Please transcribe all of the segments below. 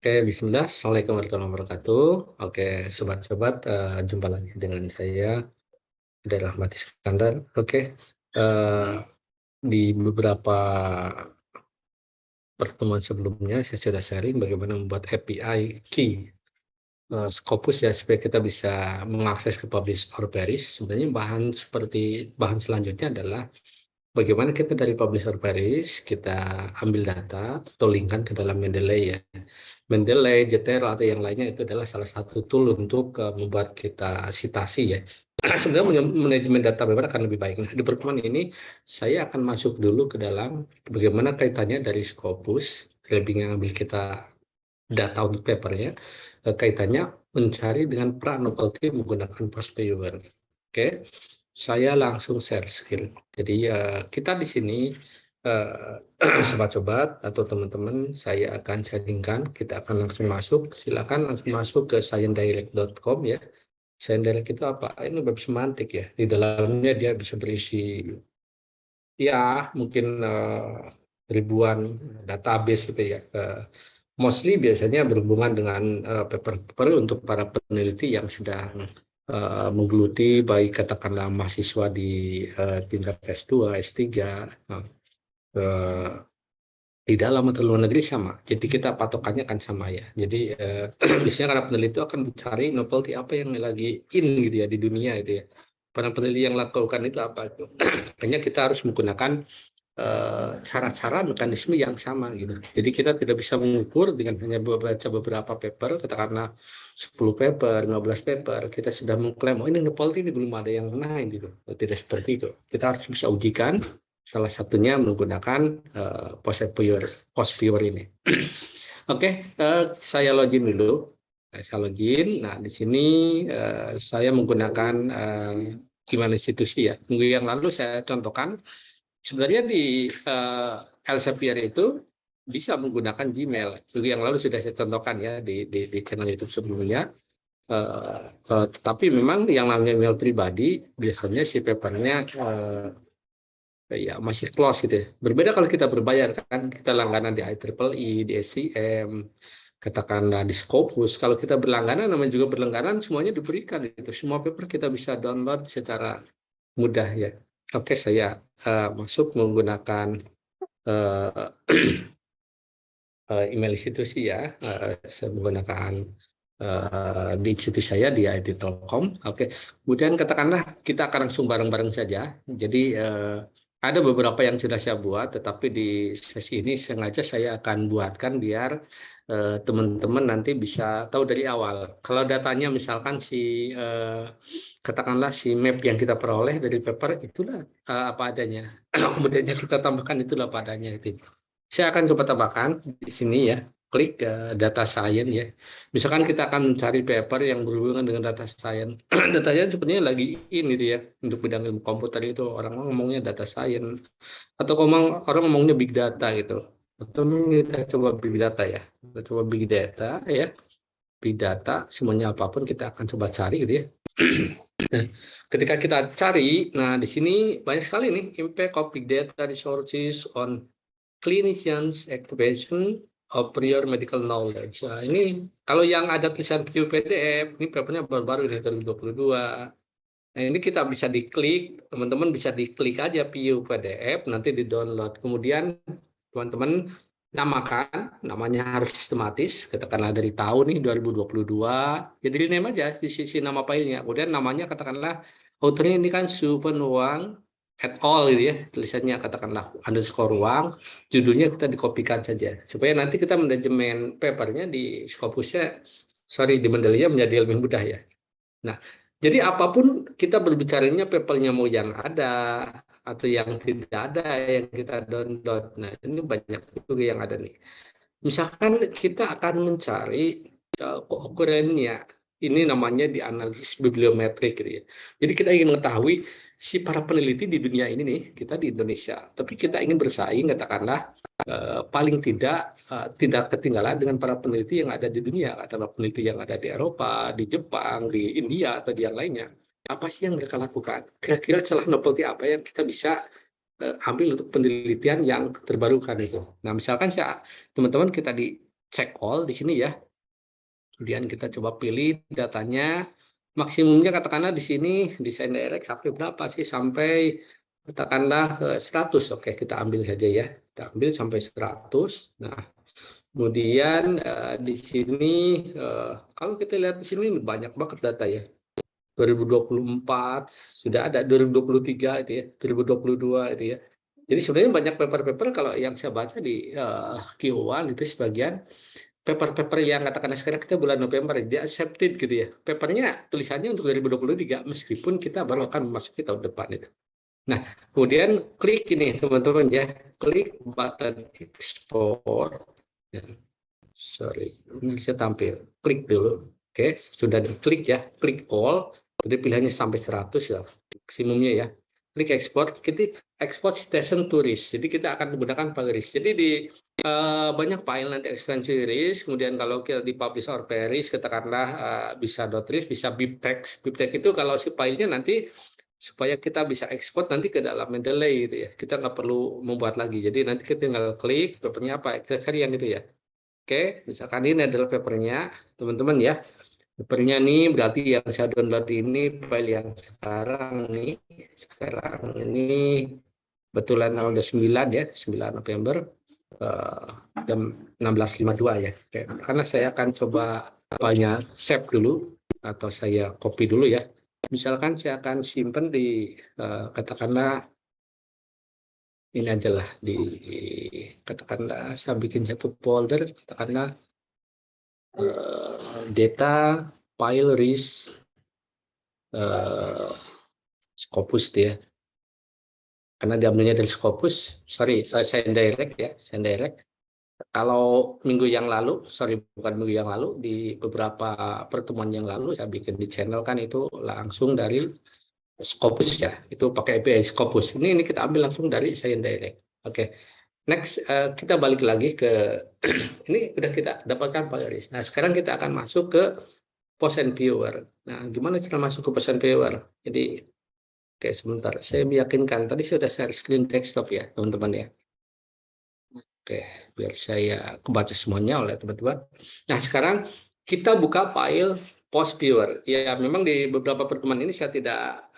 Oke, bismillah. Assalamualaikum warahmatullahi wabarakatuh. Oke, sobat-sobat, jumpa lagi dengan saya, Ade Rahmat Iskandar. Oke, eee, di beberapa pertemuan sebelumnya saya sudah sharing bagaimana membuat API key, Scopus ya, supaya kita bisa mengakses ke publish or perish. Sebenarnya bahan selanjutnya adalah bagaimana kita dari publish or perish, kita ambil data atau linkkan ke dalam Mendeley ya. Mendeley, Zotero, atau yang lainnya itu adalah salah satu tool untuk membuat kita citasi ya. Sebenarnya manajemen data memang akan lebih baik. Nah, di pertemuan ini saya akan masuk dulu ke dalam bagaimana kaitannya dari Scopus, lebih ngambil kita data untuk papernya, kaitannya mencari dengan pra-novelty menggunakan post viewer. Oke, saya langsung share screen. Jadi kita di sini eh, sobat-sobat atau teman-teman, saya akan sharingkan, kita akan langsung masuk. Silakan langsung masuk ke sciencedirect.com ya. Science Direct itu apa? Ini web semantik ya. Di dalamnya dia bisa berisi ya mungkin ribuan database gitu ya. Mostly biasanya berhubungan dengan paper-paper untuk para peneliti yang sedang menggeluti, baik katakanlah mahasiswa di tingkat S2, S3, eh, di dalam atau luar negeri sama. Jadi kita patokannya kan sama ya. Jadi biasanya karena peneliti itu akan mencari novelty apa yang lagi in gitu ya di dunia itu ya. Para peneliti yang lakukan itu apa itu? Makanya kita harus menggunakan cara-cara mekanisme yang sama gitu. Jadi kita tidak bisa mengukur dengan hanya membaca beberapa paper, katakanlah 10 paper, 15 paper, kita sudah mengklaim, oh ini novelty ini belum ada yang lain gitu. Tidak seperti itu. Kita harus bisa ujikan, salah satunya menggunakan post viewer ini. Oke, saya login dulu. Saya login. Nah, di sini saya menggunakan gimana institusi ya. Minggu yang lalu saya contohkan. Sebenarnya di Elsevier itu bisa menggunakan Gmail. Minggu yang lalu sudah saya contohkan ya di channel YouTube sebelumnya. Tetapi memang yang namanya email pribadi biasanya si papernya ya masih close gitu ya. Berbeda kalau kita berbayar kan, kita langganan di IEEE, di SCM, katakanlah di Scopus. Kalau kita berlangganan, namanya juga berlangganan, semuanya diberikan itu. Semua paper kita bisa download secara mudah ya. Oke, saya masuk menggunakan uh, email institusi ya. Saya menggunakan di institusi saya di IT Telkom. Oke, kemudian katakanlah kita akan langsung bareng-bareng saja. Jadi ada beberapa yang sudah saya buat, tetapi di sesi ini sengaja saya akan buatkan biar teman-teman nanti bisa tahu dari awal. Kalau datanya misalkan katakanlah si map yang kita peroleh dari paper itulah apa adanya. Kemudian yang kita tambahkan itulah apa adanya itu. Saya akan coba tambahkan di sini ya, klik data science ya. Misalkan kita akan mencari paper yang berhubungan dengan data science. Data science sebenarnya lagi ini gitu ya, untuk bidang ilmu komputer itu orang ngomongnya data science atau orang ngomongnya big data gitu. Atau kita coba big data ya. Kita coba big data ya. Big data semuanya apapun kita akan coba cari gitu ya. Nah, ketika kita cari, nah di sini banyak sekali nih impact of big data resources on clinicians activation of prior medical knowledge. Nah, ini kalau yang ada tulisan view PDF, ini papernya baru-baru dari 2022. Nah, ini kita bisa diklik, teman-teman bisa diklik aja view PDF, nanti di-download. Kemudian teman-teman namakan, namanya harus sistematis, katakanlah dari tahun nih 2022, jadi rename aja di sisi nama filenya. Kemudian namanya katakanlah authornya ini kan Supen Wang at all gitu ya, tulisannya katakanlah underscore Wang, judulnya kita dikopikan saja supaya nanti kita manajemen papernya di Scopusnya, sorry di Mendeley menjadi lebih mudah ya. Nah, jadi apapun kita berbicaranya papernya mau yang ada atau yang tidak ada yang kita download. Nah, ini banyak juga yang ada nih. Misalkan kita akan mencari kokurennya, ini namanya di analisis bibliometrik gitu ya. Jadi kita ingin mengetahui si para peneliti di dunia ini nih, kita di Indonesia, tapi kita ingin bersaing katakanlah paling tidak ketinggalan dengan para peneliti yang ada di dunia, atau peneliti yang ada di Eropa, di Jepang, di India, atau di yang lainnya. Apa sih yang mereka lakukan? Kira-kira celah novelty apa yang kita bisa ambil untuk penelitian yang terbarukan itu. Nah, misalkan teman-teman kita di check all di sini ya. Kemudian kita coba pilih datanya. Maksimumnya katakanlah di sini desain direct sampai berapa sih? Sampai katakanlah 100. Oke, kita ambil saja ya. Kita ambil sampai 100. Nah, kemudian di sini kalau kita lihat di sini banyak banget data ya. 2024 sudah ada, 2023 itu ya, 2022 itu ya. Jadi sebenarnya banyak paper-paper kalau yang saya baca di Q1 itu sebagian paper-paper yang katakanlah sekarang kita bulan November dia accepted gitu ya. Papernya tulisannya untuk 2023 meskipun kita baru akan memasuki tahun depan itu. Nah, kemudian klik ini teman-teman ya, klik button export. Ya, sorry, ini bisa tampil. Klik dulu. Oke, sudah diklik ya, klik all. Jadi pilihannya sampai 100 ya, maksimumnya ya. Klik export, kita export citation to RIS. Jadi kita akan menggunakan file RIS. Jadi di banyak file nanti ekstensi RIS, kemudian kalau kita di publish or perish, katakanlah bisa .RIS, bisa bibtex. Bibtex itu kalau si filenya nanti supaya kita bisa ekspor nanti ke dalam Mendeley gitu ya. Kita nggak perlu membuat lagi. Jadi nanti kita tinggal klik papernya apa, kita cari yang itu ya. Oke, misalkan ini adalah papernya, teman-teman ya. Papernya nih berarti yang saya download ini file yang sekarang nih. Sekarang ini betulan tanggal 9 ya, 9 November jam 16.52 ya. Oke, karena saya akan coba banyak save dulu atau saya copy dulu ya. Misalkan saya akan simpan di katakanlah ini aja lah di katakanlah saya bikin satu folder katakanlah data file RIS Scopus ya. Karena diambilnya dari Scopus, sorry, saya direct ya, saya direct. Kalau minggu yang lalu, sorry bukan minggu yang lalu, di beberapa pertemuan yang lalu saya bikin di channel kan itu langsung dari Scopus ya, itu pakai API Scopus. Ini kita ambil langsung dari Science Direct. Oke, next kita balik lagi ke ini udah kita dapatkan file RIS. Nah sekarang kita akan masuk ke Post and Viewer. Nah gimana cara masuk ke Post and Viewer? Jadi oke sebentar, saya meyakinkan tadi sudah share screen desktop ya teman-teman ya. Oke, biar saya kebaca semuanya oleh teman-teman. Nah sekarang kita buka file Post Viewer. Ya, memang di beberapa pertemuan ini saya tidak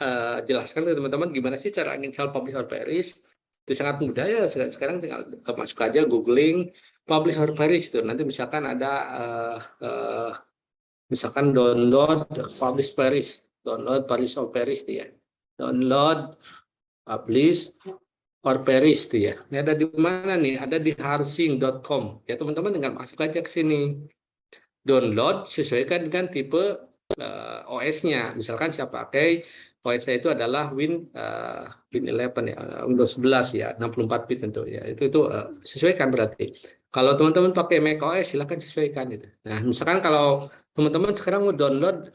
jelaskan ke teman-teman gimana sih cara install Publish or Perish. Itu sangat mudah ya. Sekarang tinggal masuk aja googling Publish or Perish itu. Nanti misalkan ada misalkan download Publish Perish, download Publish or Perish dia. Download Publish or Perish itu ya. Ini ada di mana nih? Ada di harsing.com. Ya teman-teman tinggal masuk aja ke sini. Download sesuaikan dengan tipe OS-nya. Misalkan saya pakai OS-nya itu adalah Win 11 ya, Windows 11 ya, 64 bit tentu ya. Itu sesuaikan berarti. Kalau teman-teman pakai Mac OS silakan sesuaikan itu. Nah, misalkan kalau teman-teman sekarang mau download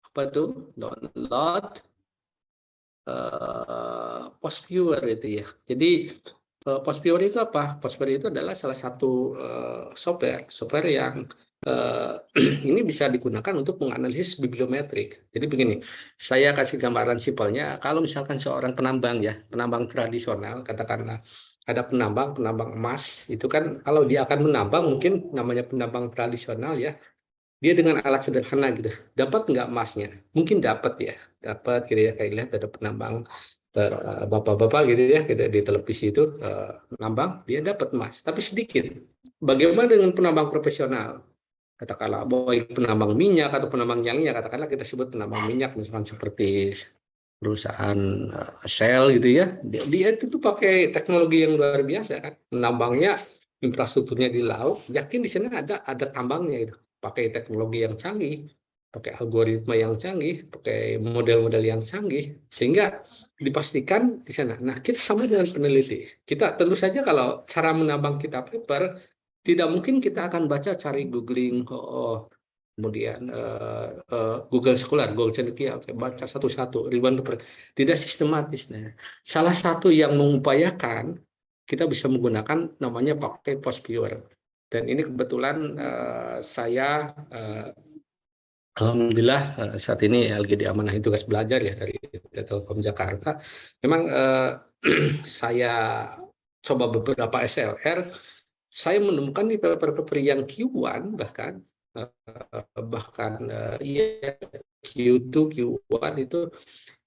apa tuh? Download Post Viewer itu ya. Jadi Post Viewer itu apa? Post Viewer itu adalah salah satu software yang ini bisa digunakan untuk menganalisis bibliometrik. Jadi begini, saya kasih gambaran simpelnya. Kalau misalkan seorang penambang ya, penambang tradisional, katakanlah ada penambang emas, itu kan kalau dia akan menambang mungkin namanya penambang tradisional ya. Dia dengan alat sederhana gitu, dapat nggak emasnya? Mungkin dapat ya, dapat gitu ya. Kayak lihat ada penambang bapak-bapak gitu ya, di televisi itu nambang, dia dapat emas, tapi sedikit. Bagaimana dengan penambang profesional? Katakanlah baik penambang minyak atau penambang yang lainnya, katakanlah kita sebut penambang minyak, misalkan seperti perusahaan Shell gitu ya, dia itu tuh pakai teknologi yang luar biasa kan, penambangnya infrastrukturnya di laut, yakin di sana ada tambangnya itu, pakai teknologi yang canggih, pakai algoritma yang canggih, pakai model-model yang canggih, sehingga dipastikan di sana. Nah, kita sama dengan peneliti. Kita tentu saja kalau cara menambang kita paper, tidak mungkin kita akan baca cari googling, kemudian Google Scholar, Google Cendekia, baca satu-satu, ribuan paper. Tidak sistematis. Nah, salah satu yang mengupayakan kita bisa menggunakan namanya pakai Post Viewer. Dan ini kebetulan saya alhamdulillah saat ini lagi diamanahi tugas belajar ya dari Telkom Jakarta. Memang saya coba beberapa SLR saya menemukan di paper-paper yang Q1 bahkan ya, Q2, Q1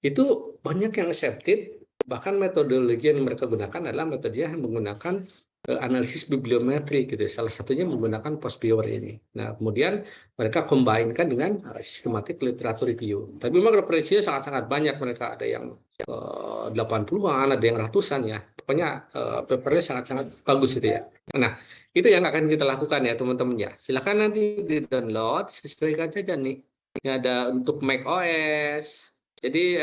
itu banyak yang accepted, bahkan metodologi yang mereka gunakan adalah metode yang menggunakan analisis bibliometrik gitu. Salah satunya menggunakan post-viewer ini. Nah, kemudian mereka combine-kan dengan systematic literature review. Tapi memang referensinya sangat-sangat banyak, mereka ada yang 80-an, ada yang ratusan ya. Pokoknya papernya sangat-sangat bagus gitu ya. Nah, itu yang akan kita lakukan ya teman-teman ya. Silakan nanti di-download, sesuaikan saja nih. Ini ada untuk Mac OS. Jadi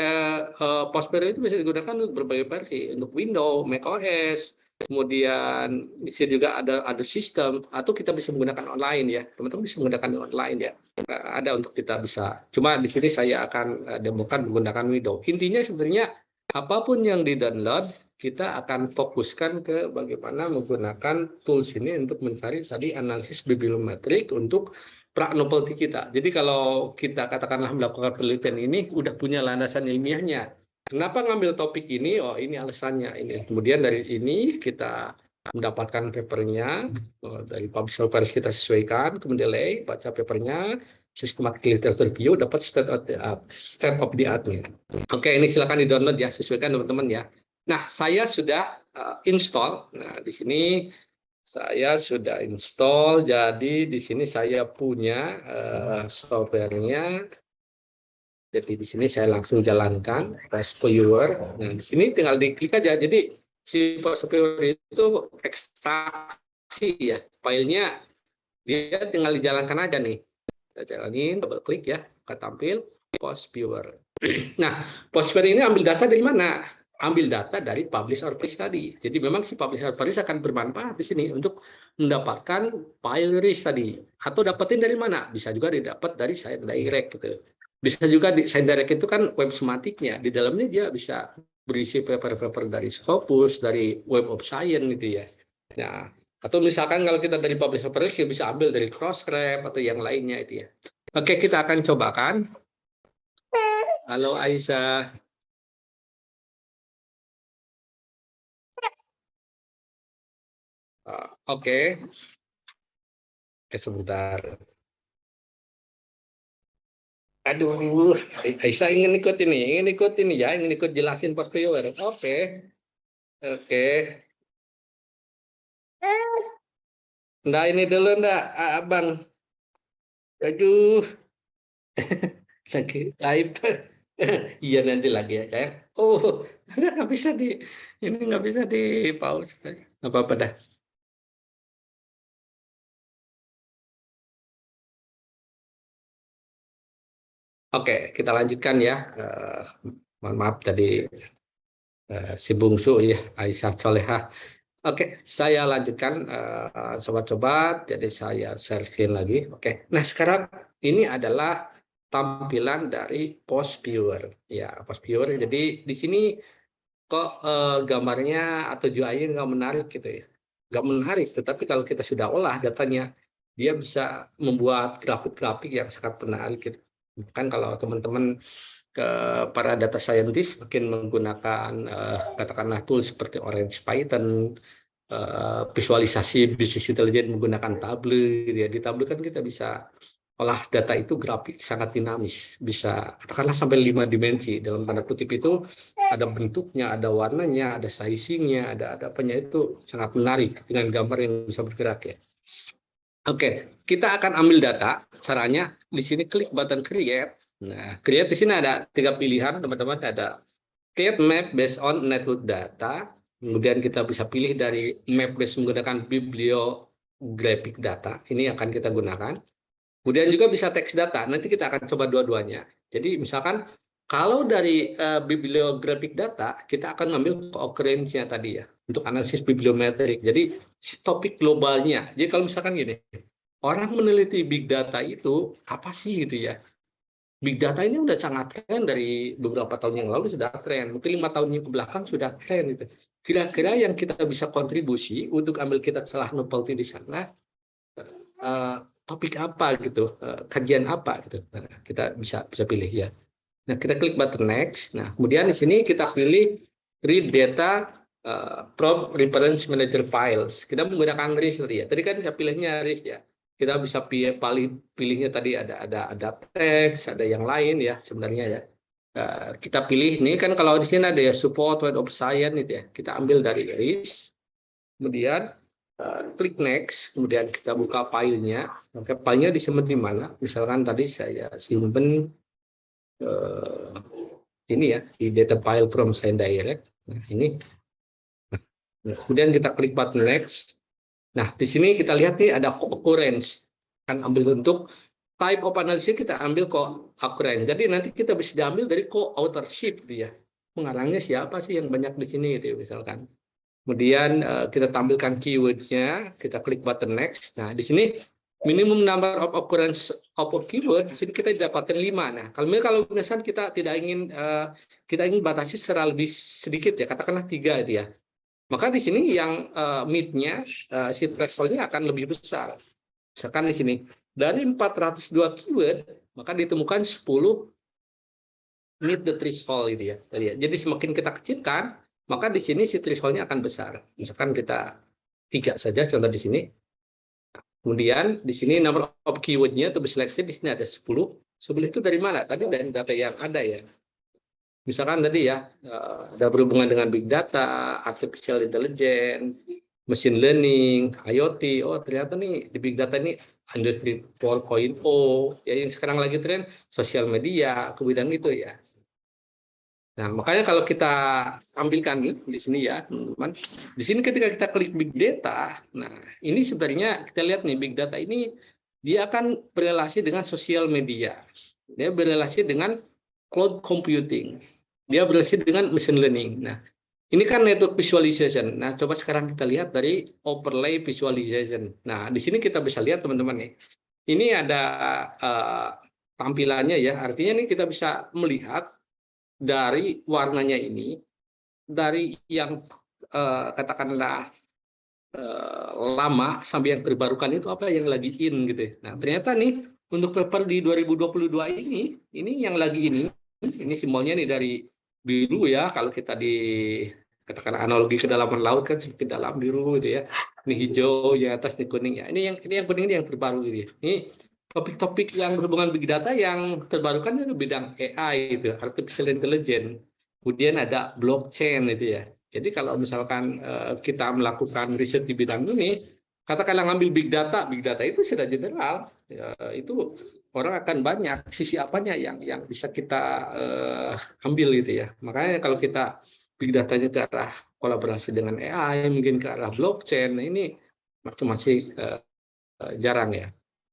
Postgre itu bisa digunakan untuk berbagai versi, untuk Windows, Mac OS, kemudian di sini juga ada sistem, atau kita bisa menggunakan online ya, teman-teman bisa menggunakan online ya. Ada untuk kita bisa. Cuma di sini saya akan demokan menggunakan Windows. Intinya sebenarnya apapun yang di-download, kita akan fokuskan ke bagaimana menggunakan tools ini untuk mencari tadi analisis bibliometrik untuk pra-novelty kita. Jadi kalau kita katakanlah melakukan penelitian ini udah punya landasan ilmiahnya. Kenapa ngambil topik ini? Oh, ini alasannya ini. Kemudian dari ini kita mendapatkan papernya, dari publisher papers kita sesuaikan, kemudian baca papernya, systematic literature review, dapat state of the art-nya. Oke, ini silakan di-download ya, sesuaikan teman-teman ya. Nah, saya sudah install. Nah, di sini saya sudah install, jadi di sini saya punya software-nya. Jadi di sini saya langsung jalankan Post-Viewer. Nah, di sini tinggal diklik aja. Jadi si Post-Viewer itu ekstraksi ya, filenya dia tinggal dijalankan aja nih. Kita jalanin, double klik ya, akan tampil Post-Viewer. Nah, Post-Viewer ini ambil data dari mana? Ambil data dari publish or publish tadi. Jadi memang si publish or publish akan bermanfaat di sini untuk mendapatkan file release tadi. Atau dapetin dari mana? Bisa juga didapat dari Science Direct gitu. Bisa juga di Science Direct itu kan web sematiknya. Di dalamnya dia bisa berisi paper-paper dari Scopus, dari Web of Science gitu ya. Nah, atau misalkan kalau kita dari publish or publish bisa ambil dari Crossref atau yang lainnya itu ya. Oke, kita akan cobakan. Halo Aisyah. Oke, sebentar. Aduh, Aisyah ingin ikut ini ya, ingin ikut jelasin Post-Viewer. Oke, oke. Nggak ini dulu nggak, abang. Aduh, lagi live. Iya nanti lagi ya, sayang. Oh, nggak bisa ini nggak bisa di pause. Nggak apa-apa dah. Oke, kita lanjutkan ya. Mohon maaf tadi si bungsu ya, Aisyah Solehah. Oke, saya lanjutkan sobat-sobat. Jadi saya share screen lagi. Oke, nah sekarang ini adalah tampilan dari post viewer. Ya, post viewer. Jadi di sini kok gambarnya atau UI-nya nggak menarik gitu ya. Nggak menarik, tetapi kalau kita sudah olah datanya, dia bisa membuat grafik-grafik yang sangat menarik gitu. Kan kalau teman-teman para data scientist mungkin menggunakan katakanlah tool seperti Orange Python, visualisasi bisnis intelijen menggunakan Tableau gitu ya. Di Tableau kan kita bisa olah data itu grafik sangat dinamis, bisa katakanlah sampai 5 dimensi. Dalam tanda kutip itu ada bentuknya, ada warnanya, ada sizingnya, ada apanya, itu sangat menarik dengan gambar yang bisa bergerak ya. Oke, kita akan ambil data. Caranya di sini klik button create. Nah, create di sini ada 3 pilihan, teman-teman. Ada create map based on network data. Kemudian kita bisa pilih dari map based menggunakan bibliographic data. Ini akan kita gunakan. Kemudian juga bisa text data. Nanti kita akan coba dua-duanya. Jadi misalkan kalau dari bibliographic data, kita akan mengambil occurrence-nya tadi ya, untuk analisis bibliometrik. Jadi topik globalnya. Jadi kalau misalkan gini, orang meneliti big data itu apa sih gitu ya? Big data ini udah sangat tren dari beberapa tahun yang lalu, sudah tren. Mungkin 5 tahun yang kebelakang sudah tren gitu. Kira-kira yang kita bisa kontribusi untuk ambil kita celah novelty di sana, topik apa gitu, kajian apa gitu. Nah, kita bisa pilih ya. Nah, kita klik button next. Nah, kemudian di sini kita pilih read data From Reference Manager Files. Kita menggunakan RIS tadi ya. Tadi kan saya pilihnya RIS ya. Kita bisa pilihnya tadi ada teks, ada yang lain ya sebenarnya ya. Kita pilih ini kan kalau di sini ada ya support Web of Science itu ya. Kita ambil dari RIS. Kemudian klik next, kemudian kita buka filenya. Oke, filenya disimpan di mana? Misalkan tadi saya simpen ini ya di data file from Science Direct. Nah, ini. Nah, kemudian kita klik button next. Nah, di sini kita lihat nih ada occurrence. Kan ambil untuk type of analysis kita ambil co-occurrence. Jadi nanti kita bisa diambil dari co-authorship gitu ya. Pengarangnya siapa sih yang banyak di sini gitu ya, misalkan. Kemudian kita tampilkan keywordnya, kita klik button next. Nah, di sini minimum number of occurrence of a keyword di sini kita dapatkan 5. Nah, kalau misalkan kita tidak ingin kita ingin batasi secara lebih sedikit ya, katakanlah 3 itu ya. Maka di sini yang mid-nya si threshold-nya akan lebih besar. Misalkan di sini dari 402 keyword, maka ditemukan 10 meet the threshold itu ya. Jadi semakin kita kecilkan, maka di sini si threshold-nya akan besar. Misalkan kita 3 saja contoh di sini. Kemudian di sini number of keyword-nya atau seleksi di sini ada 10. 10 itu dari mana? Tadi dari data yang ada ya. Misalkan tadi ya, ada berhubungan dengan big data, artificial intelligence, machine learning, IoT. Oh, ternyata nih di big data ini industri 4.0, ya yang sekarang lagi tren sosial media, ke bidang itu ya. Nah, makanya kalau kita ambilkan di sini ya, teman-teman. Di sini ketika kita klik big data, nah ini sebenarnya kita lihat nih big data ini dia akan berrelasi dengan sosial media. Dia berrelasi dengan cloud computing. Dia berrelasi dengan machine learning. Nah, ini kan network visualization. Nah, coba sekarang kita lihat dari overlay visualization. Nah, di sini kita bisa lihat teman-teman nih. Ini ada tampilannya ya. Artinya nih kita bisa melihat dari warnanya ini, dari yang katakanlah lama sampai yang terbarukan itu apa yang lagi in gitu. Nah, ternyata nih untuk paper di 2022 ini yang lagi ini simbolnya nih dari biru ya, kalau kita katakan analogi kedalaman laut kan seperti dalam biru gitu ya. Ini hijau, yang atas ini kuning ya. Ini yang kuning ini yang terbaru gitu ya. Ini topik-topik yang berhubungan big data yang terbarukan itu bidang AI itu, artificial intelligence. Kemudian ada blockchain itu ya. Jadi kalau misalkan kita melakukan riset di bidang ini, katakanlah ngambil big data itu sudah general, itu orang akan banyak sisi apanya yang bisa kita ambil gitu ya. Makanya kalau kita big datanya ke arah kolaborasi dengan AI, mungkin ke arah blockchain, nah ini masih jarang ya.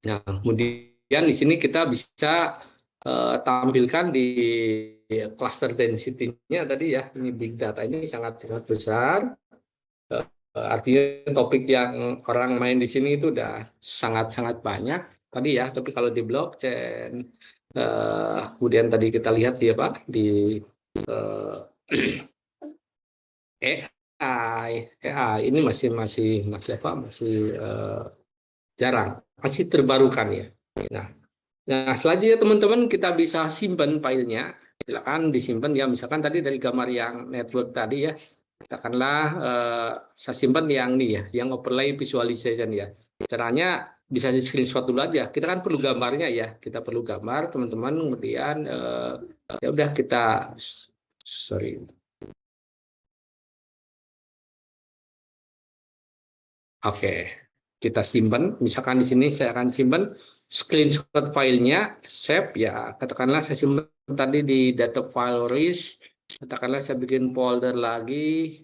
Nah, kemudian di sini kita bisa tampilkan di cluster density-nya tadi ya, ini big data ini sangat-sangat besar. Artinya topik yang orang main di sini itu udah sangat-sangat banyak tadi ya. Tapi kalau di blockchain, kemudian tadi kita lihat di apa di AI ini masih jarang, masih terbarukan ya. Nah, selanjutnya teman-teman kita bisa simpan filenya, silakan disimpan ya. Misalkan tadi dari gambar yang network tadi ya, katakanlah saya simpan yang ini ya, yang overlay visualization ya. Caranya bisa di screenshot dulu aja. Kita kan perlu gambarnya ya, kita perlu gambar teman-teman. Kemudian ya udah kita Oke, kita simpan. Misalkan di sini saya akan simpan screenshot filenya, save ya. Katakanlah saya simpan tadi di data file RIS. Katakanlah saya bikin folder lagi.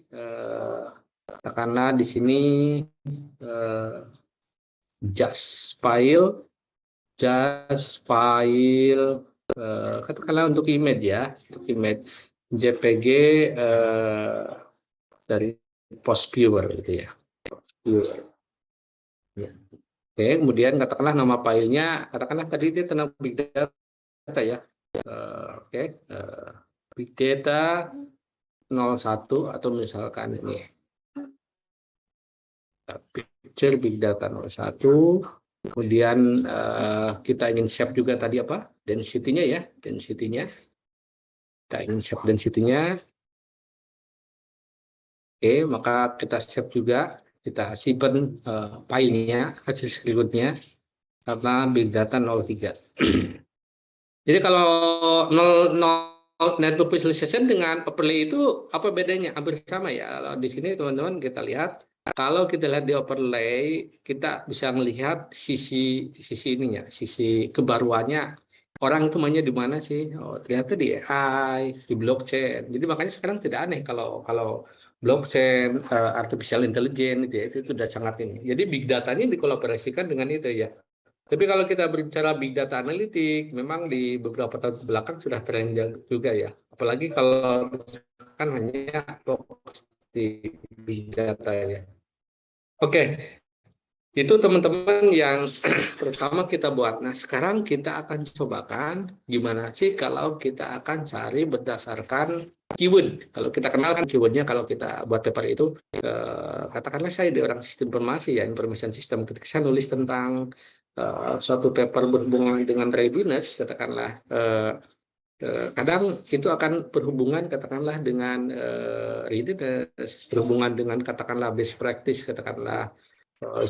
Katakanlah di sini just file, katakanlah untuk image ya, untuk image JPG dari post viewer gitu ya. Ya. Oke, kemudian katakanlah nama filenya, katakanlah tadi dia tentang big data ya. Oke, big data 01 atau misalkan ini picture big data 01. Kemudian kita ingin save juga tadi apa? Density-nya ya, density-nya. Kita ingin save density-nya. Oke, maka kita save juga, kita simpan filenya, hasil berikutnya, karena big data 03. Jadi kalau 00 network visualization dengan overlay itu apa bedanya? Hampir sama ya. Kalau di sini teman-teman kita lihat, kalau kita lihat di overlay, kita bisa melihat sisi ininya, sisi kebaruannya. Orang itu mainnya di mana sih? Oh, ternyata di AI, di blockchain. Jadi makanya sekarang tidak aneh kalau blockchain, artificial intelligence itu sudah sangat ini. Jadi big data-nya dikolaborasikan dengan itu ya. Tapi kalau kita berbicara big data analitik, memang di beberapa tahun belakang sudah tren juga ya. Apalagi kalau kan hanya fokus di big data ya. Oke, itu teman-teman yang pertama kita buat. Nah, sekarang kita akan cobakan gimana sih kalau kita akan cari berdasarkan keyword. Kalau kita kenal kan keywordnya, kalau kita buat paper itu, katakanlah saya di orang sistem informasi ya, information system. Ketika saya nulis tentang suatu paper berhubungan dengan readiness, katakanlah kadang itu akan berhubungan katakanlah dengan readiness, berhubungan dengan katakanlah best practice, katakanlah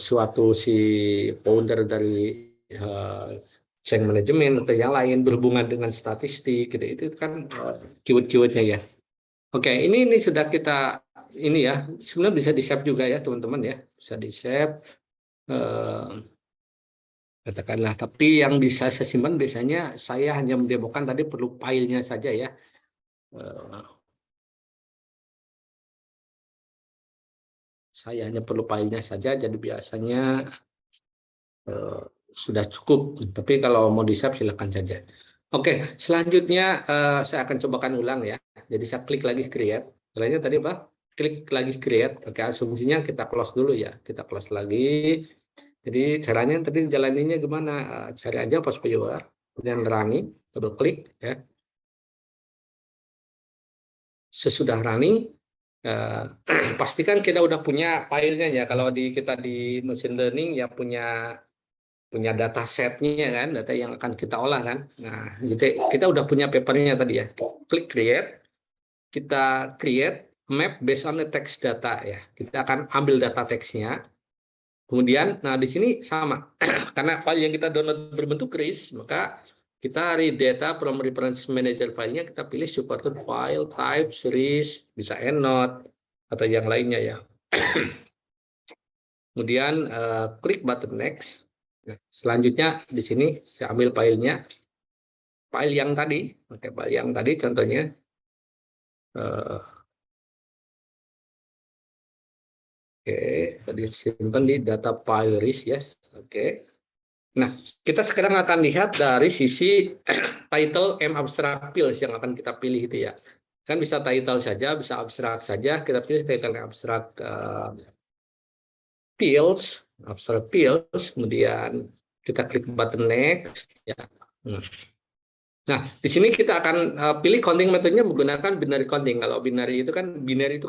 suatu si founder dari chain management atau yang lain, berhubungan dengan statistik gitu. Itu kan keyword-keywordnya ya. Oke, ini sudah kita ini ya, sebenarnya bisa di-save juga ya teman-teman ya, bisa di-save. Katakanlah, tapi yang bisa saya simpan biasanya saya hanya mendemokan tadi perlu filenya saja ya. Saya hanya perlu filenya saja, jadi biasanya sudah cukup. Tapi kalau mau di-save silakan saja. Oke, selanjutnya saya akan cobakan ulang ya. Jadi saya klik lagi create. Selanjutnya tadi apa? Klik lagi create. Oke, asumsinya kita close dulu ya. Kita close lagi. Jadi caranya tadi jalaninnya gimana? Cari aja post viewer, kemudian running, double klik ya. Sesudah running, pastikan kita udah punya filenya ya. Kalau kita di machine learning ya punya data setnya kan, data yang akan kita olah kan. Nah, jadi kita udah punya papernya tadi ya. Klik create, kita create map based on the text data ya. Kita akan ambil data teksnya. Kemudian, nah di sini sama, karena file yang kita download berbentuk RIS, maka kita read data from reference manager filenya, kita pilih supported file, type, RIS, bisa EndNote, atau yang lainnya ya. Kemudian klik button next. Nah, selanjutnya di sini saya ambil filenya, file yang tadi, pakai file yang tadi contohnya. Oke, tadi simpan di data file RIS ya. Oke. Nah, kita sekarang akan lihat dari sisi title M abstract fields yang akan kita pilih itu ya. Kan bisa title saja, bisa abstrak saja. Kita pilih title abstract fields, kemudian kita klik button next ya. Nah, di sini kita akan pilih counting metodenya menggunakan binary counting. Kalau binary itu kan 0,1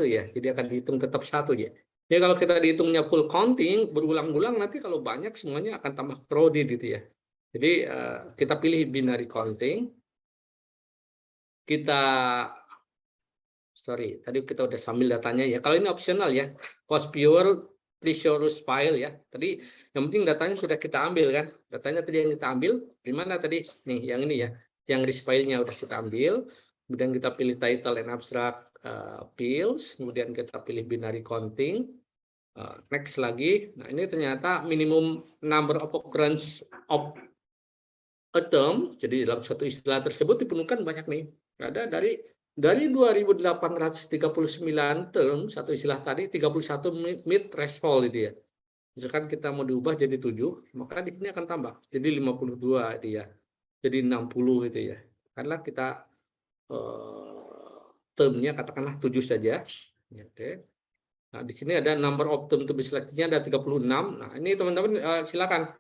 ya, jadi akan dihitung tetap 1 ya. Jadi kalau kita dihitungnya full counting berulang-ulang, nanti kalau banyak semuanya akan tambah crowded gitu ya. Jadi kita pilih binary counting. Tadi kita udah sambil datanya ya. Kalau ini optional ya, cost pure thesaurus file ya. Tadi yang penting datanya sudah kita ambil kan. Datanya tadi yang kita ambil di mana tadi? Nih, yang ini ya. Yang RIS file-nya udah kita ambil. Kemudian kita pilih title and abstract fields, kemudian kita pilih binary counting. Next lagi. Nah, ini ternyata minimum number of occurrence of a term. Jadi dalam satu istilah tersebut diperlukan banyak nih. Ada dari 2.839 term satu istilah tadi, 31 meet threshold itu ya. Misalkan kita mau diubah jadi 7, maka di sini akan tambah jadi 52 itu ya. Jadi 60 itu ya. Karena kita termnya katakanlah 7 saja. Oke. Nah, di sini ada number of term to be selected-nya ada 36. Nah, ini teman-teman silakan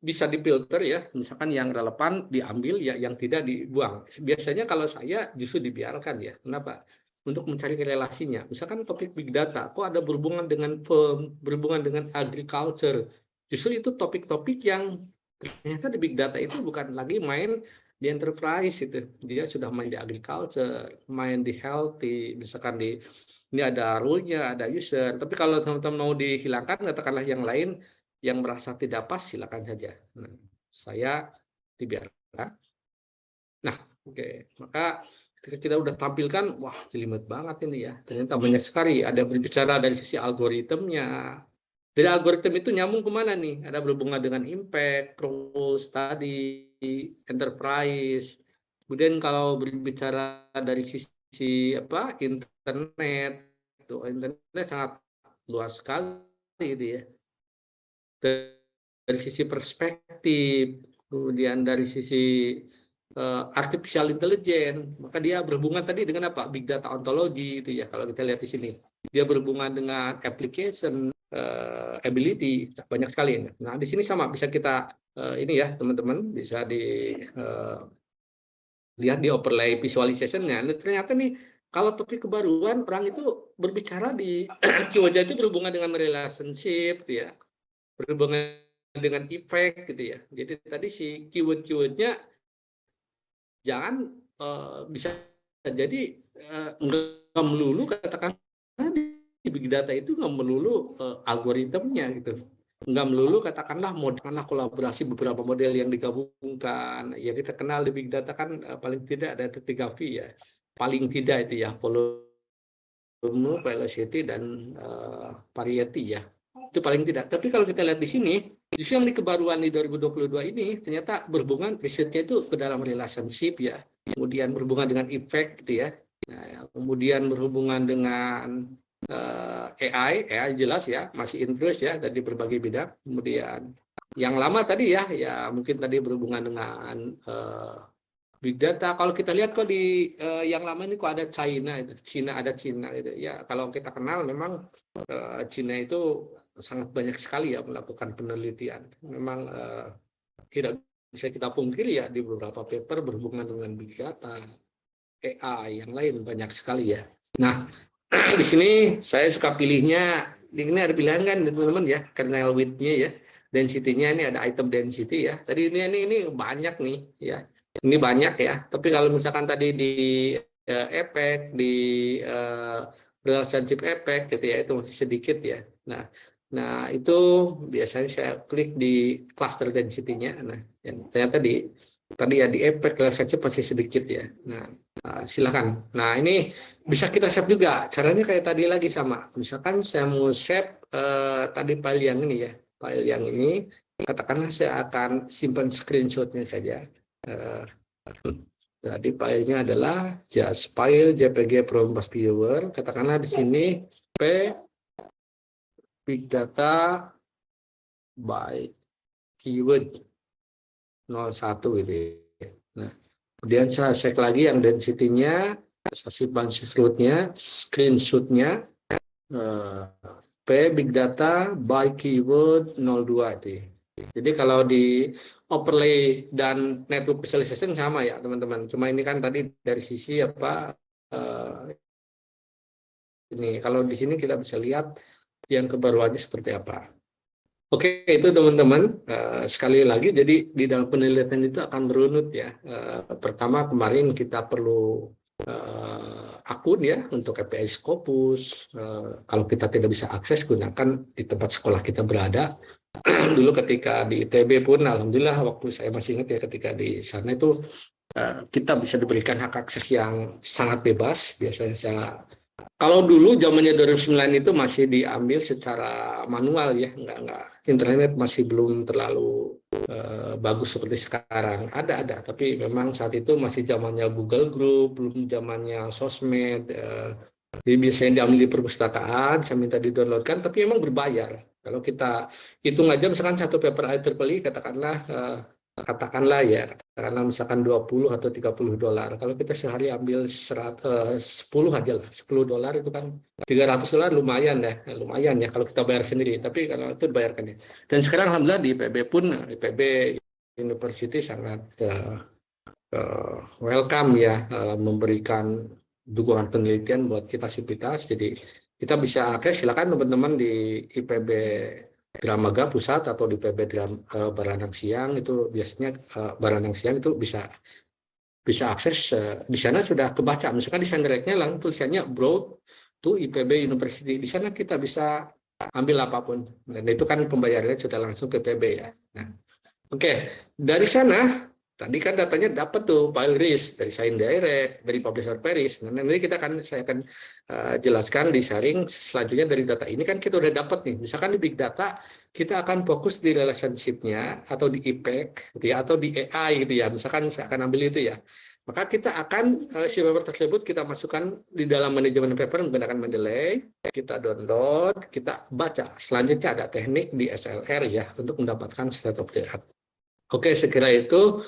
bisa difilter ya, misalkan yang relevan diambil ya, yang tidak dibuang. Biasanya kalau saya justru dibiarkan ya. Kenapa? Untuk mencari relasinya. Misalkan topik big data, kok ada berhubungan dengan firm, berhubungan dengan agriculture. Justru itu topik-topik yang ternyata di big data itu bukan lagi main di enterprise itu dia sudah main di agriculture, main di health, misalkan ini ada rule-nya, ada user. Tapi kalau teman-teman mau dihilangkan, katakanlah yang lain yang merasa tidak pas, silakan saja. Nah, saya dibiarkan. Nah, oke. Maka ketika kita udah tampilkan, wah jelimet banget ini ya. Ternyata banyak sekali. Ada berbicara dari sisi algoritmnya. Dari algoritma itu nyambung kemana nih? Ada berhubungan dengan impact, rules, tadi, enterprise. Kemudian kalau berbicara dari sisi internet, internet sangat luas sekali itu ya. Dari sisi perspektif, kemudian dari sisi artificial intelligence, maka dia berhubungan tadi dengan apa? Big data ontology itu ya, kalau kita lihat di sini. Dia berhubungan dengan application, ability, banyak sekali. Nah, di sini sama, bisa kita ini ya, teman-teman, bisa lihat di overlay visualization-nya. Nah, ternyata nih, kalau topik kebaruan, orang itu berbicara di keyword itu berhubungan dengan relationship, ya, berhubungan dengan effect, gitu ya. Jadi tadi si keyword-keywordnya jangan bisa jadi nggak melulu katakan di big data itu nggak melulu algoritmnya gitu, nggak melulu katakanlah kolaborasi beberapa model yang digabungkan. Ya kita kenal di big data kan paling tidak ada 3V ya, paling tidak itu ya, volume, velocity, dan variety ya, itu paling tidak. Tapi kalau kita lihat di sini, justru yang di kebaruan di 2022 ini ternyata berhubungan risetnya itu ke dalam relationship ya, kemudian berhubungan dengan effect gitu ya. Nah, kemudian berhubungan dengan AI jelas ya, masih interest ya dari berbagai bidang. Kemudian yang lama tadi ya mungkin tadi berhubungan dengan big data. Kalau kita lihat kok di yang lama ini kok ada China itu ya. Kalau kita kenal memang China itu sangat banyak sekali ya melakukan penelitian. Memang tidak bisa kita pungkiri ya, di beberapa paper berhubungan dengan big data, AI, yang lain banyak sekali ya. Nah, di sini saya suka pilihnya, ini ada pilihan kan teman-teman ya, kernel width-nya ya, density-nya ini ada item density ya. Tadi ini banyak nih ya. Ini banyak ya. Tapi kalau misalkan tadi di effect, di relationship effect gitu ya, itu masih sedikit ya. Nah itu biasanya saya klik di cluster density-nya. Nah, ternyata tadi ya di effect relationship masih sedikit ya. Nah, silakan. Nah, ini bisa kita save juga. Caranya kayak tadi lagi sama. Misalkan saya mau save tadi file yang ini ya. File yang ini, katakanlah saya akan simpan screenshot-nya saja. Jadi filenya adalah just file JPG from past viewer. Katakanlah di sini P big data by keyword 01 gitu ya. Nah, kemudian saya cek lagi yang density-nya, saya simpan screenshot-nya, P big data by keyword 02 itu ya. Jadi kalau di overlay dan network visualization sama ya teman-teman. Cuma ini kan tadi dari sisi ini. Kalau di sini kita bisa lihat yang kebaruannya seperti apa. Oke, itu teman-teman. Sekali lagi, jadi di dalam penelitian itu akan berunut ya. Pertama kemarin kita perlu akun ya untuk API Scopus. Kalau kita tidak bisa akses, gunakan di tempat sekolah kita berada. Dulu ketika di ITB pun, alhamdulillah waktu saya masih ingat ya, ketika di sana itu kita bisa diberikan hak akses yang sangat bebas. Biasanya kalau dulu zamannya 2009 itu masih diambil secara manual ya, nggak internet masih belum terlalu bagus seperti sekarang. Ada, tapi memang saat itu masih zamannya Google Group, belum zamannya sosmed. Jadi biasanya diambil di perpustakaan, saya minta di-downloadkan, tapi memang berbayar. Kalau kita hitung aja misalkan satu paper IEEE katakanlah misalkan 20 atau 30 dolar. Kalau kita sehari ambil 10 aja lah, $10 itu kan $300 lumayan ya kalau kita bayar sendiri. Tapi kalau itu dibayarkan ya. Dan sekarang alhamdulillah di IPB pun, IPB University sangat welcome ya, memberikan dukungan penelitian buat kita sivitas. Jadi kita bisa akses, silakan teman-teman di IPB Dramaga Pusat atau di IPB Baranang Siang, itu biasanya Baranang Siang itu bisa bisa akses di sana sudah kebaca. Misalkan di Sendereknya langsung tulisannya Broad to IPB University. Di sana kita bisa ambil apapun. Dan itu kan pembayarannya sudah langsung ke IPB ya. Nah, oke, dari sana tadi kan datanya dapat tuh file RIS dari Sign Direct, dari Publisher Paris. Nah, nanti saya akan jelaskan di sharing selanjutnya dari data ini kan kita udah dapat nih. Misalkan di Big Data kita akan fokus di relationship-nya atau di IPEC gitu ya, atau di AI gitu ya. Misalkan saya akan ambil itu ya. Maka kita akan si paper tersebut kita masukkan di dalam manajemen paper menggunakan Mendeley, kita download, kita baca. Selanjutnya ada teknik di SLR ya untuk mendapatkan state of the art. Oke, sekira itu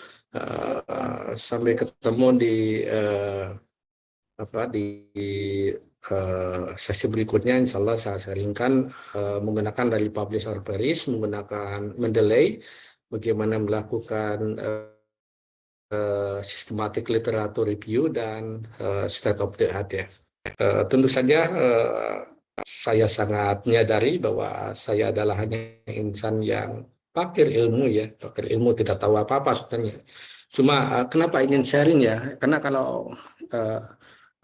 sampai ketemu di sesi berikutnya. Insya Allah saya sharingkan menggunakan dari Publisher Paris, menggunakan Mendeley, bagaimana melakukan systematic literature review dan state of the art ya. Tentu saja saya sangat menyadari bahwa saya adalah hanya insan yang fakir ilmu ya, fakir ilmu, tidak tahu apa-apa sebenarnya. Cuma kenapa ingin sharing ya? Karena kalau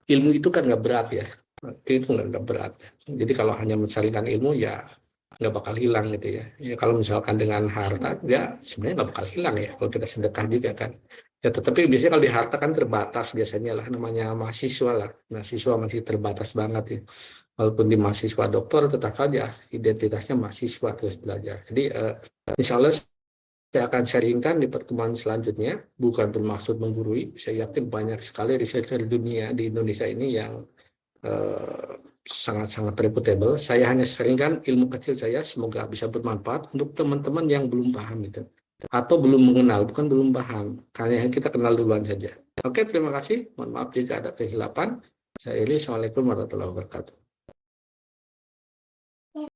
ilmu itu kan nggak berat ya, itu nggak berat. Jadi kalau hanya mensaringkan ilmu ya nggak bakal hilang gitu ya. Ya kalau misalkan dengan harta ya sebenarnya nggak bakal hilang ya kalau kita sedekah juga kan. Ya tetapi biasanya kalau di harta kan terbatas biasanya lah, namanya mahasiswa lah. Mahasiswa masih terbatas banget ya. Walaupun di mahasiswa doktor tetap saja identitasnya mahasiswa terus belajar. Jadi insya Allah saya akan sharingkan di pertemuan selanjutnya, bukan bermaksud menggurui. Saya yakin banyak sekali researcher dunia di Indonesia ini yang sangat-sangat reputable. Saya hanya sharingkan ilmu kecil saya, semoga bisa bermanfaat untuk teman-teman yang belum paham itu. Atau belum mengenal, bukan belum paham. Karena kita kenal duluan saja. Oke, terima kasih. Mohon maaf jika ada kehilapan. Saya Ili, Assalamualaikum warahmatullahi wabarakatuh.